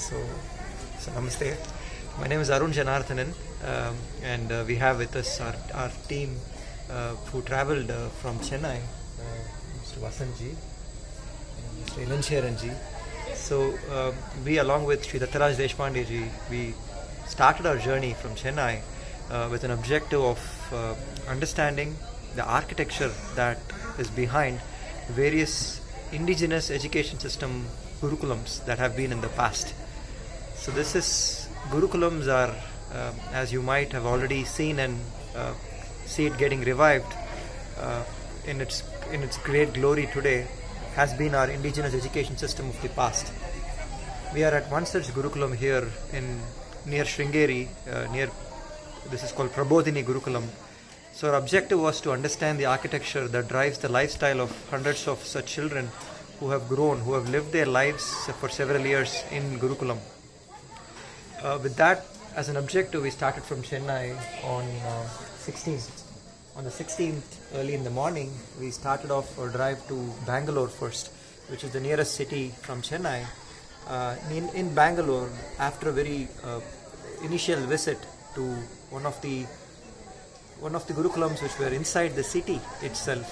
So namaste. My name is Arun Janardhanan, and we have with us our team who travelled from Chennai, Mr. Vasanji, and Mr. Ilancheranji. So we, along with Sri Dattaraj Deshpandeji, we started our journey from Chennai with an objective of understanding the architecture that is behind various indigenous education system Gurukulams that have been in the past. So Gurukulams are, as you might have already seen and see it getting revived in its great glory today, has been our indigenous education system of the past. We are at one such Gurukulam here near Sringeri, this is called Prabodhini Gurukulam. So our objective was to understand the architecture that drives the lifestyle of hundreds of such children who have grown, who have lived their lives for several years in Gurukulam. With that as an objective, we started from Chennai on 16th. On the 16th, early in the morning, we started off our drive to Bangalore first, which is the nearest city from Chennai. In Bangalore, after a very initial visit to one of the Gurukulams which were inside the city itself,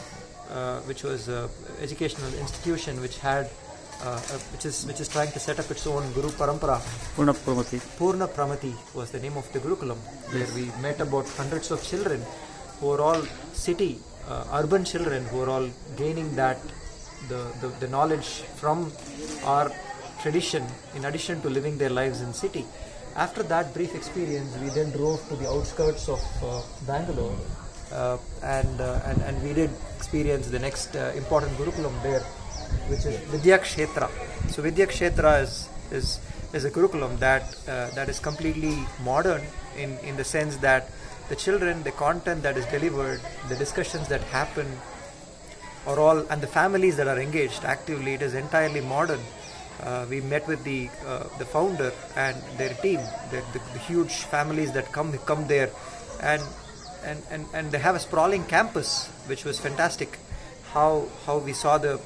which was an educational institution which is trying to set up its own Guru Parampara. Purna Pramati was the name of the Gurukulam, where we met about hundreds of children who are all city, urban children who are all gaining the knowledge from our tradition in addition to living their lives in city. After that brief experience, we then drove to the outskirts of Bangalore and we did experience the next important Gurukulam there, which is Vidya Kshetra. So Vidya Kshetra is a Gurukulam that is completely modern in the sense that the children, the content that is delivered, the discussions that happen are all, and the families that are engaged actively, it is entirely modern. We met with the founder and their team, the huge families that come there, and they have a sprawling campus, which was fantastic. How we saw the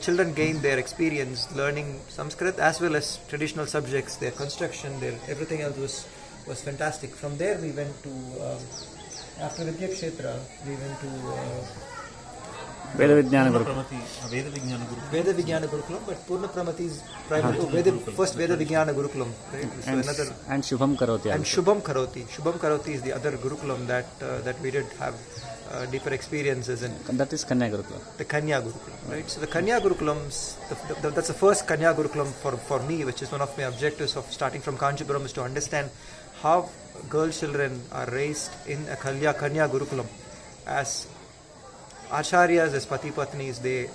children gain their experience learning Sanskrit as well as traditional subjects, their construction, their everything else was fantastic. From there we went to after Vidya Kshetra we went to Veda Vijnana Gurukulam, but Purna Pramati is primary. First Veda Vijnana Gurukulam, right? So and Shubham Karoti. And Shubham Karoti. Shubham Karoti is the other Gurukulam that we did have deeper experiences in. That is Kanya Gurukulam. The Kanya Gurukulam, right? So the Kanya Gurukulams, that's the first Kanya Gurukulam for me, which is one of my objectives of starting from Kanchipuram, is to understand how girl children are raised in a Kanya Gurukulam as Acharyas, as Pati Patnis, their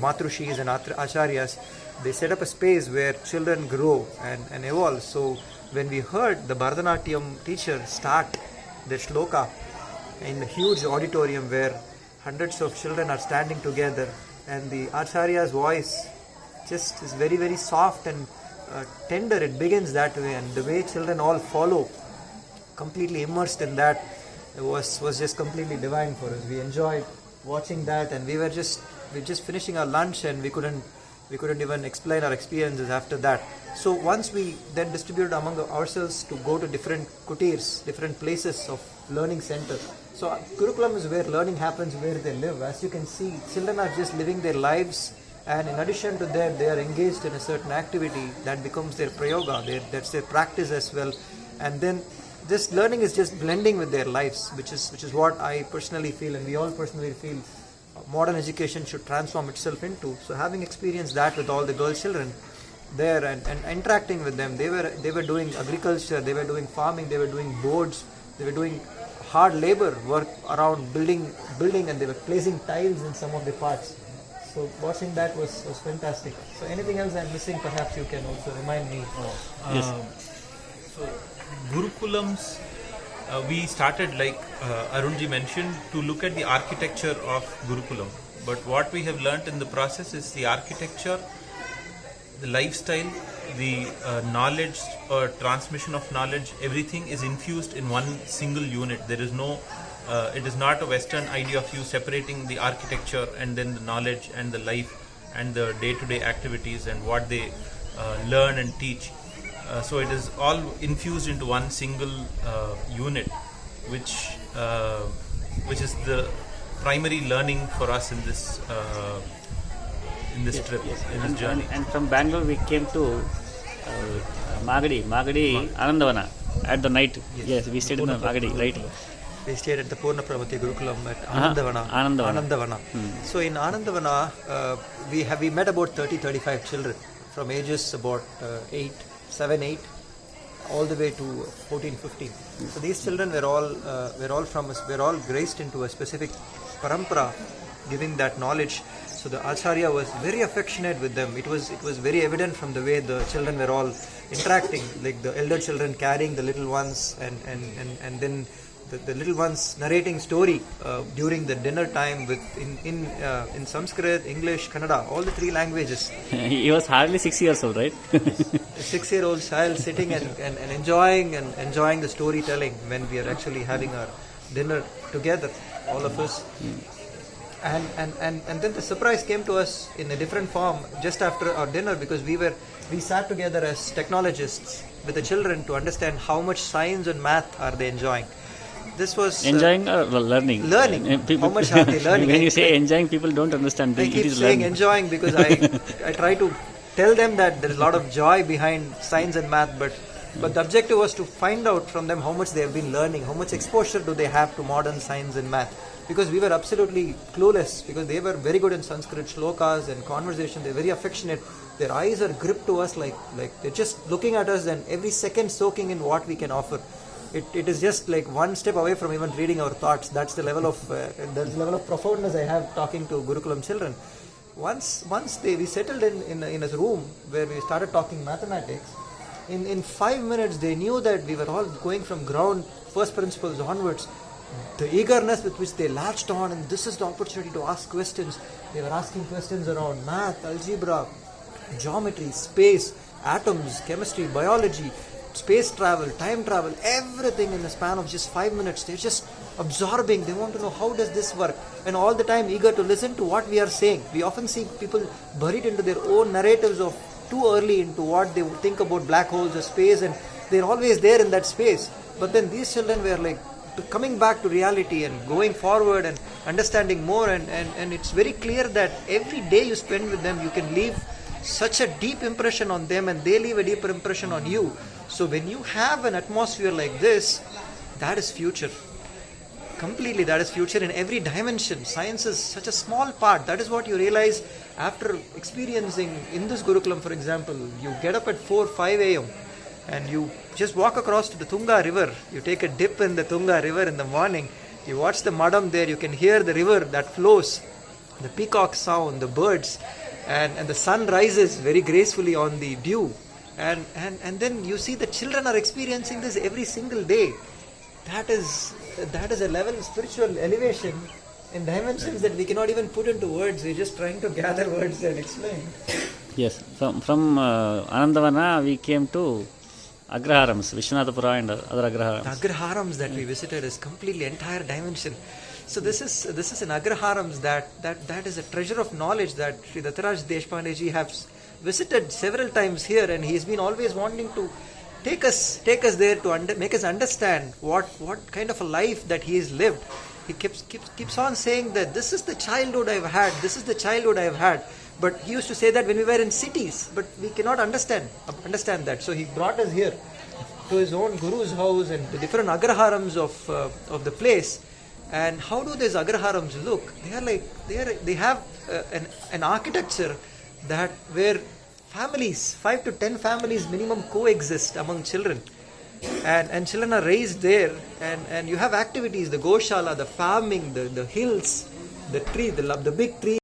Matrushis and Acharyas, they set up a space where children grow and evolve. So when we heard the Bharatanatyam teacher start the shloka in a huge auditorium where hundreds of children are standing together, and the Acharya's voice just is very, very soft and tender, it begins that way, and the way children all follow, completely immersed in that, was just completely divine for us. We enjoyed watching that, and we were just finishing our lunch, and we couldn't even explain our experiences after that. So once we then distributed among ourselves to go to different kutirs, different places of learning centers. So Gurukulam is where learning happens, where they live. As you can see, children are just living their lives, and in addition to that, they are engaged in a certain activity that becomes their prayoga, that's their practice as well. And then this learning is just blending with their lives, which is what I personally feel, and we all personally feel modern education should transform itself into. So having experienced that with all the girl children there and interacting with them, they were doing agriculture, they were doing farming, they were doing boards, they were doing hard labor work around building, and they were placing tiles in some of the parts. So watching that was fantastic. So anything else I'm missing, perhaps you can also remind me. Yes. So Gurukulams, we started, like Arunji mentioned, to look at the architecture of Gurukulam. But what we have learnt in the process is the architecture, the lifestyle, the knowledge or transmission of knowledge, everything is infused in one single unit. There is no, it is not a Western idea of you separating the architecture and then the knowledge and the life and the day-to-day activities and what they learn and teach. So it is all infused into one single unit, which is the primary learning for us in this trip, in this journey. And from Bangalore we came to Magadi Anandavana at the night. Yes, we stayed in the Magadi, right? We stayed at the Purna Pravati Gurukulam at Anandavana. So in Anandavana, we met about 30-35 children from ages about 7, 8, all the way to 14, 15. So these children were all graced into a specific parampara, giving that knowledge. So the Acharya was very affectionate with them. It was very evident from the way the children were all interacting, like the elder children carrying the little ones, and then the little ones narrating story during the dinner time in Sanskrit, English, Kannada, all the three languages. He was hardly 6 years old, right? A 6-year-old child sitting and enjoying the storytelling when we are actually having our dinner together, all of us. And then the surprise came to us in a different form just after our dinner, because we sat together as technologists with the children to understand how much science and math are they enjoying. This was enjoying or learning? Learning. How much are they learning? When you say enjoying, people don't understand. I keep saying enjoying because I try to tell them that there is a lot of joy behind science and math, but the objective was to find out from them how much they have been learning, how much exposure do they have to modern science and math. Because we were absolutely clueless, because they were very good in Sanskrit, shlokas and conversation. They're very affectionate. Their eyes are gripped to us like they're just looking at us and every second soaking in what we can offer. It is just like one step away from even reading our thoughts. That's the level of profoundness I have talking to Gurukulam children. Once we settled in a room where we started talking mathematics. In 5 minutes they knew that we were all going from ground first principles onwards. The eagerness with which they latched on, and this is the opportunity to ask questions. They were asking questions around math, algebra, geometry, space, atoms, chemistry, biology, space travel, time travel, everything in the span of just 5 minutes. They're just absorbing. They want to know how does this work, and all the time eager to listen to what we are saying. We often see people buried into their own narratives of too early into what they think about black holes or space, and they're always there in that space. But then these children were like coming back to reality and going forward and understanding more, and it's very clear that every day you spend with them, you can leave such a deep impression on them, and they leave a deeper impression on you. So when you have an atmosphere like this, that is future. Completely, that is future in every dimension. Science is such a small part. That is what you realize after experiencing in this Gurukulam. For example, you get up at 4-5 a.m. and you just walk across to the Tunga river. You take a dip in the Tunga river in the morning. You watch the madam there. You can hear the river that flows, the peacock sound, the birds, and the sun rises very gracefully on the dew. And then you see the children are experiencing this every single day. That is a level of spiritual elevation in dimensions that we cannot even put into words. We're just trying to gather words and explain. Yes, from Anandavana we came to agraharams, Vishwanathapura and other agraharams. The agraharams that we visited is completely entire dimension. So this is an agraharams that is a treasure of knowledge that Sri Dattaraj Deshpande ji has visited several times here, and he's been always wanting to take us there to make us understand what kind of a life that he has lived. He keeps on saying that this is the childhood I've had. But he used to say that when we were in cities, but we cannot understand that. So he brought us here to his own guru's house and the different agraharams of the place. And how do these agraharams look? They have an architecture that where families, 5 to 10 families minimum coexist among children, and children are raised there, and you have activities, the goshala, the farming, the hills, the tree, the big tree.